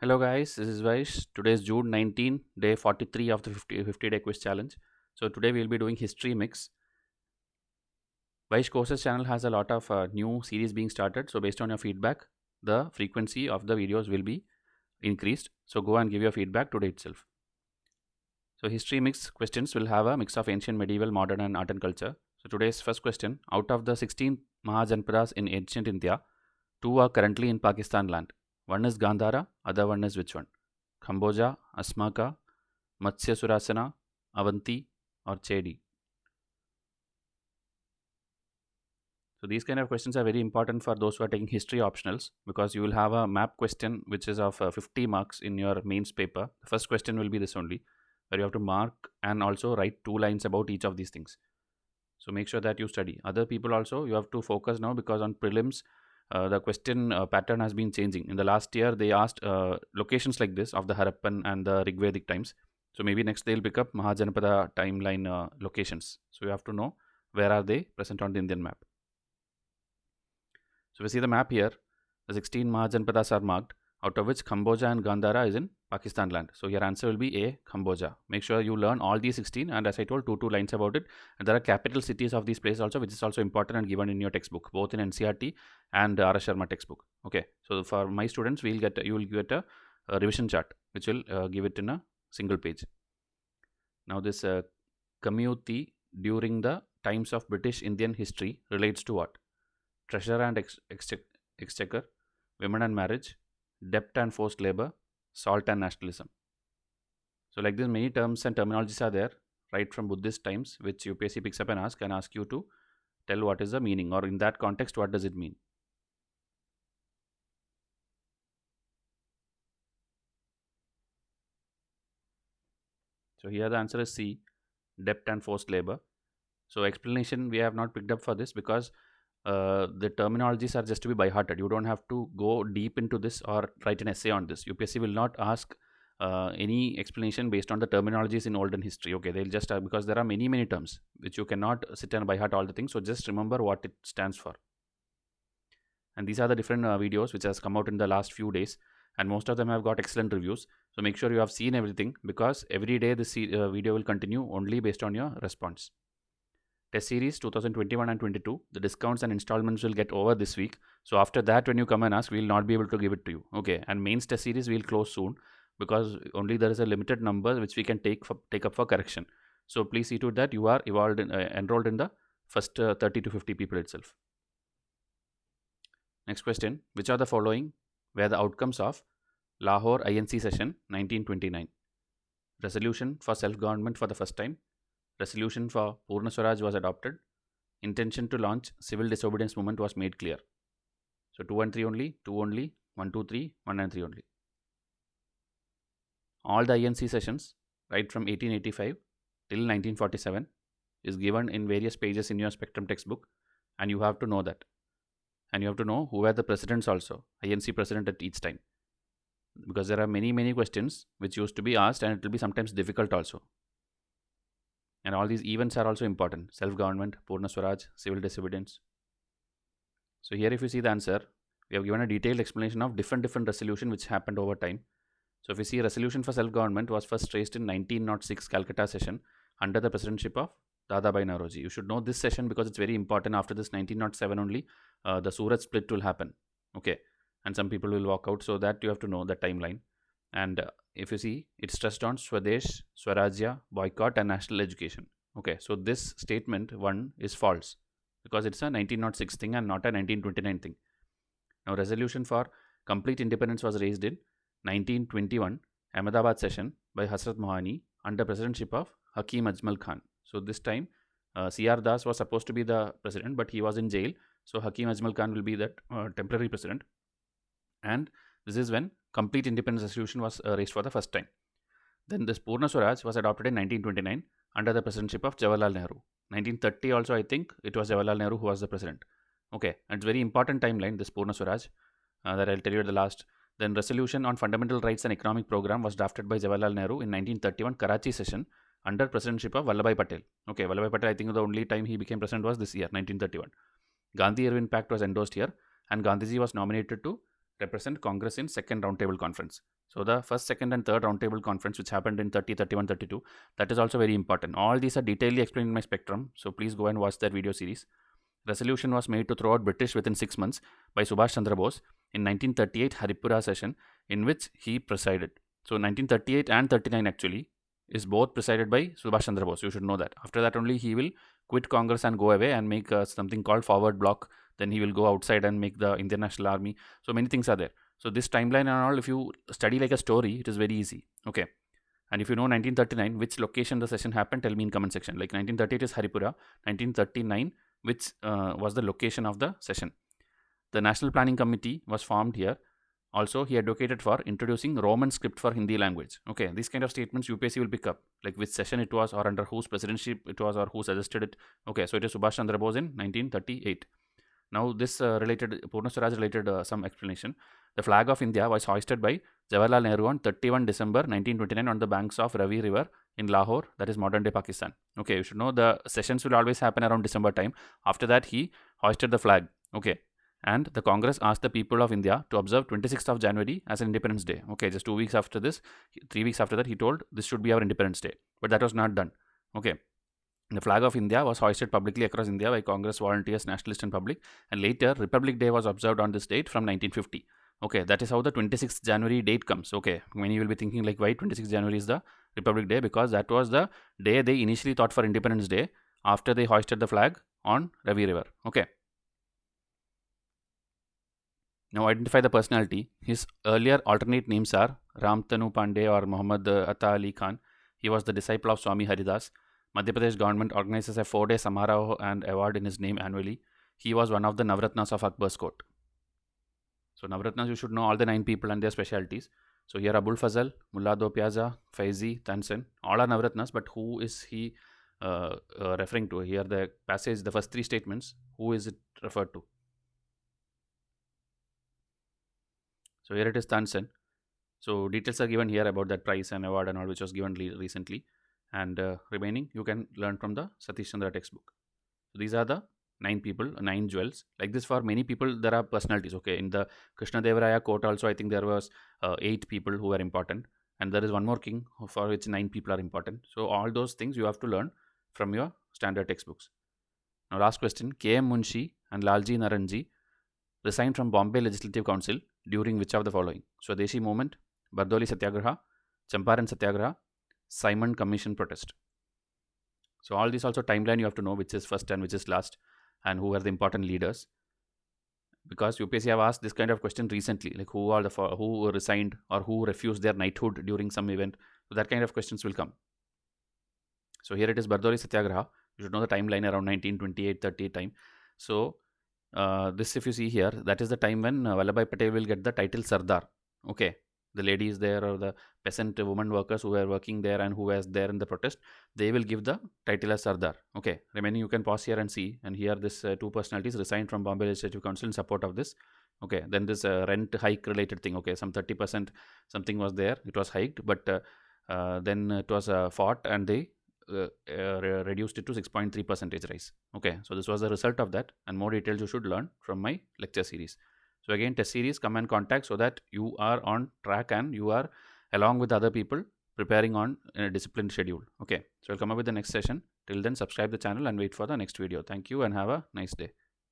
Hello guys, this is Vaish. Today is June 19, day 43 of the 50 day quiz challenge. So today we'll be doing history mix. Vaish Courses channel has a lot of new series being started. So based on your feedback, the frequency of the videos will be increased. So go and give your feedback today itself. So history mix questions will have a mix of ancient, medieval, modern and art and culture. So today's first question, out of the 16 Mahajanpadas in ancient India, two are currently in Pakistan land. One is Gandhara, other one is which one? Kamboja, Asmaka, Matsya Surasana, Avanti, or Chedi. So these kind of questions are very important for those who are taking history optionals because you will have a map question which is of 50 marks in your mains paper. The first question will be this only, where you have to mark and also write two lines about each of these things. So make sure that you study. Other people also you have to focus now because on prelims the question pattern has been changing. In the last year they asked locations like this of the Harappan and the Rigvedic times. So maybe next they'll pick up Mahajanapada timeline locations. So you have to know where are they present on the Indian map. So we see the map here. The 16 Mahajanapadas are marked, out of which Kamboja and Gandhara is in Pakistan land. So your answer will be A, Kamboja. Make sure you learn all these 16 and as I told, two lines about it. And there are capital cities of these places also, which is also important and given in your textbook, both in NCRT and R. S. Sharma textbook. Okay, so for my students, you will get a revision chart, which will give it in a single page. Now this community during the times of British Indian history relates to what? Treasure and exchequer, women and marriage, debt and forced labor, salt and nationalism. So like this, many terms and terminologies are there right from Buddhist times, which UPSC picks up and ask you to tell what is the meaning, or in that context, what does it mean. So here the answer is C, debt and forced labor. So explanation we have not picked up for this because the terminologies are just to be by hearted. You don't have to go deep into this or write an essay on this. UPSC will not ask any explanation based on the terminologies in olden history. Okay, they'll just because there are many terms which you cannot sit and by heart all the things. So just remember what it stands for. And these are the different videos which has come out in the last few days, and most of them have got excellent reviews. So make sure you have seen everything because every day this video will continue only based on your response. Test series 2021 and 22, the discounts and installments will get over this week. So after that, when you come and ask, we will not be able to give it to you. Okay, and mains test series will close soon because only there is a limited number which we can take up for correction. So please see to that you are enrolled in the first 30 to 50 people itself. Next question, which are the following were the outcomes of Lahore INC session 1929? Resolution for self-government for the first time. Resolution for Purna Swaraj was adopted. Intention to launch civil disobedience movement was made clear. So 2 and 3 only, 2 only, 1, 2, 3, 1 and 3 only. All the INC sessions, right from 1885 till 1947, is given in various pages in your Spectrum textbook, and you have to know that. And you have to know who were the presidents also, INC president at each time. Because there are many questions which used to be asked, and it will be sometimes difficult also. And all these events are also important. Self-government, Purna Swaraj, civil disobedience. So here if you see the answer, we have given a detailed explanation of different resolution which happened over time. So if you see, resolution for self-government was first raised in 1906 Calcutta session under the presidency of Dadabhai Naoroji. You should know this session because it's very important. After this 1907 only, the Surat split will happen. Okay, and some people will walk out. So that you have to know the timeline. And if you see, it's stressed on Swadesh, Swarajya, boycott and national education. Okay, so this statement 1 is false because it's a 1906 thing and not a 1929 thing. Now resolution for complete independence was raised in 1921 Ahmedabad session by Hasrat Mohani under presidency of Hakim Ajmal Khan. So this time C.R. Das was supposed to be the president, but he was in jail. So Hakim Ajmal Khan will be that temporary president. And this is when complete independence resolution was raised for the first time. Then this Purna Swaraj was adopted in 1929 under the presidency of Jawaharlal Nehru. 1930 also, I think it was Jawaharlal Nehru who was the president. Okay, and it's very important timeline, this Purna Swaraj, that I'll tell you at the last. Then resolution on fundamental rights and economic program was drafted by Jawaharlal Nehru in 1931 Karachi session under presidency of Vallabhbhai Patel. Okay, Vallabhbhai Patel, I think the only time he became president was this year, 1931. Gandhi Irwin Pact was endorsed here, and Gandhiji was nominated to represent Congress in second roundtable conference. So the first, second and third roundtable conference which happened in 30, 31, 32, that is also very important. All these are detailedly explained in my spectrum. So please go and watch that video series. Resolution was made to throw out British within 6 months by Subhash Chandra Bose in 1938 Haripura session in which he presided. So 1938 and 39 actually is both presided by Subhash Chandra Bose. You should know that. After that only he will quit Congress and go away and make something called Forward Bloc. Then he will go outside and make the Indian National Army. So many things are there. So this timeline and all, if you study like a story, it is very easy. Okay. And if you know 1939, which location the session happened, tell me in comment section. Like 1938 is Haripura, 1939, which was the location of the session. The National Planning Committee was formed here. Also, he advocated for introducing Roman script for Hindi language. Okay, these kind of statements UPSC will pick up, like which session it was or under whose presidency it was or who suggested it. Okay, so it is Subhash Chandra Bose in 1938. Now, this related, Purna Swaraj related some explanation. The flag of India was hoisted by Jawaharlal Nehru on 31 December 1929 on the banks of Ravi River in Lahore, that is modern day Pakistan. Okay, you should know the sessions will always happen around December time. After that, he hoisted the flag. Okay. And the Congress asked the people of India to observe 26th of January as an Independence Day. Okay, just 2 weeks after this, 3 weeks after that, he told this should be our Independence Day. But that was not done. Okay. The flag of India was hoisted publicly across India by Congress volunteers, nationalists and public. And later, Republic Day was observed on this date from 1950. Okay, that is how the 26th January date comes. Okay, when you will be thinking like why 26th January is the Republic Day, because that was the day they initially thought for Independence Day after they hoisted the flag on Ravi River. Okay. Now identify the personality. His earlier alternate names are Ramtanu Pandey or Muhammad Atta Ali Khan. He was the disciple of Swami Haridas. Madhya Pradesh government organizes a 4-day Samaraha and award in his name annually. He was one of the Navratnas of Akbar's court. So Navratnas, you should know all the 9 people and their specialties. So here Abul Fazal, Mullah Do Piazza, Faizi, Tansen, all are Navratnas, but who is he referring to? Here the passage, the first 3 statements, who is it referred to? So here it is Tansen. So details are given here about that prize and award and all which was given recently. And remaining you can learn from the Satish Chandra textbook. So these are the 9 people, 9 jewels. Like this for many people there are personalities. Okay, in the Krishna Devaraya court also I think there was 8 people who were important. And there is one more king for which 9 people are important. So all those things you have to learn from your standard textbooks. Now last question, K.M. Munshi and Lalji Naranji resigned from Bombay Legislative Council during which of the following? Swadeshi Movement, Bardoli Satyagraha, Champaran Satyagraha, Simon Commission Protest. So all these also timeline you have to know which is first and which is last and who are the important leaders. Because UPSC have asked this kind of question recently, like who are the who resigned or who refused their knighthood during some event. So that kind of questions will come. So here it is Bardoli Satyagraha. You should know the timeline around 1928-30 time. So this if you see here, that is the time when Vallabhbhai Patel will get the title Sardar. Okay, the ladies there or the peasant women workers who were working there and who was there in the protest, they will give the title as Sardar. Okay, remaining you can pause here and see. And here this 2 personalities resigned from Bombay Legislative Council in support of this. Okay, then this rent hike related thing. Okay, some 30% something was there. It was hiked, but then it was fought and they reduced it to 6.3% rise. Okay, so this was the result of that, and more details you should learn from my lecture series. So again, test series, come and contact so that you are on track and you are along with other people preparing on a disciplined schedule. Okay, so I'll come up with the next session. Till then, subscribe the channel and wait for the next video. Thank you and have a nice day.